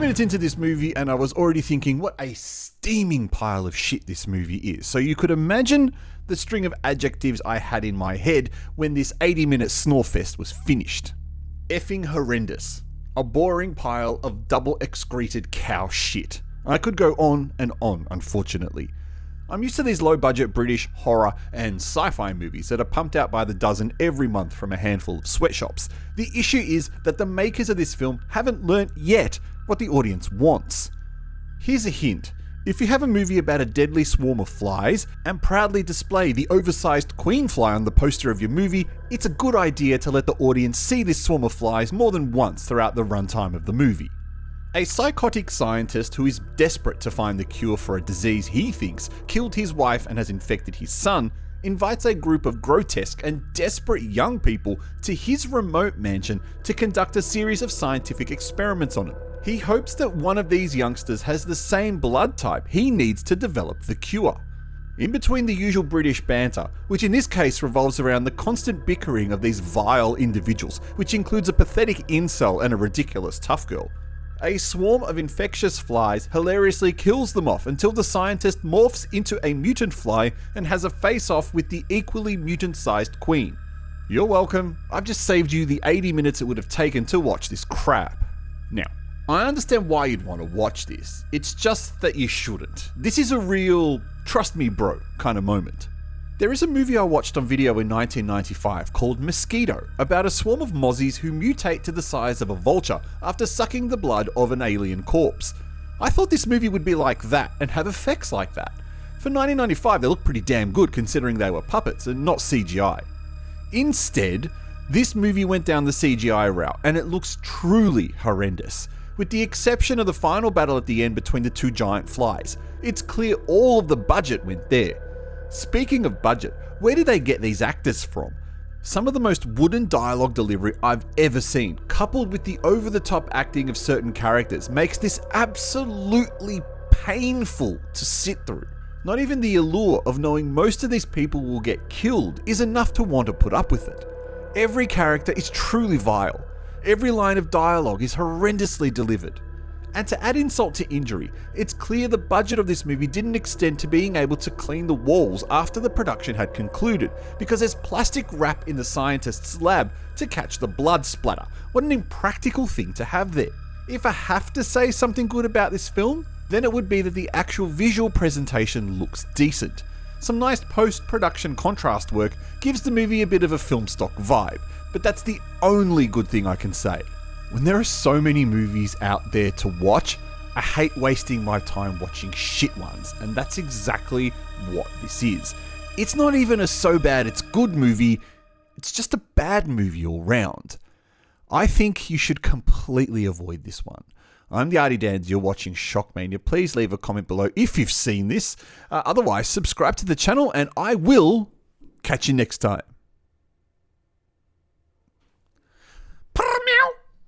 minutes into this movie and I was already thinking what a steaming pile of shit this movie is. So you could imagine the string of adjectives I had in my head when this 80-minute snorefest was finished. Effing horrendous. A boring pile of double excreted cow shit. I could go on and on, unfortunately. I'm used to these low-budget British horror and sci-fi movies that are pumped out by the dozen every month from a handful of sweatshops. The issue is that the makers of this film haven't learnt yet what the audience wants. Here's a hint. If you have a movie about a deadly swarm of flies and proudly display the oversized queen fly on the poster of your movie, it's a good idea to let the audience see this swarm of flies more than once throughout the runtime of the movie. A psychotic scientist who is desperate to find the cure for a disease he thinks killed his wife and has infected his son invites a group of grotesque and desperate young people to his remote mansion to conduct a series of scientific experiments on him. He hopes that one of these youngsters has the same blood type he needs to develop the cure. In between the usual British banter, which in this case revolves around the constant bickering of these vile individuals, which includes a pathetic incel and a ridiculous tough girl, a swarm of infectious flies hilariously kills them off until the scientist morphs into a mutant fly and has a face-off with the equally mutant-sized queen. You're welcome. I've just saved you the 80 minutes it would have taken to watch this crap. Now, I understand why you'd want to watch this. It's just that you shouldn't. This is a real trust me bro kind of moment. There is a movie I watched on video in 1995 called Mosquito, about a swarm of mozzies who mutate to the size of a vulture after sucking the blood of an alien corpse. I thought this movie would be like that and have effects like that. For 1995, they looked pretty damn good considering they were puppets and not CGI. Instead, this movie went down the CGI route and it looks truly horrendous. With the exception of the final battle at the end between the two giant flies, it's clear all of the budget went there. Speaking of budget, where did they get these actors from? Some of the most wooden dialogue delivery I've ever seen, coupled with the over-the-top acting of certain characters, makes this absolutely painful to sit through. Not even the allure of knowing most of these people will get killed is enough to want to put up with it. Every character is truly vile. Every line of dialogue is horrendously delivered. And to add insult to injury, it's clear the budget of this movie didn't extend to being able to clean the walls after the production had concluded, because there's plastic wrap in the scientist's lab to catch the blood splatter. What an impractical thing to have there. If I have to say something good about this film, then it would be that the actual visual presentation looks decent. Some nice post-production contrast work gives the movie a bit of a film stock vibe, but that's the only good thing I can say. When there are so many movies out there to watch, I hate wasting my time watching shit ones, and that's exactly what this is. It's not even a so bad it's good movie, it's just a bad movie all round. I think you should completely avoid this one. I'm the Artie Dans, you're watching SHOCKMANIA. Please leave a comment below if you've seen this. Otherwise, subscribe to the channel and I will catch you next time.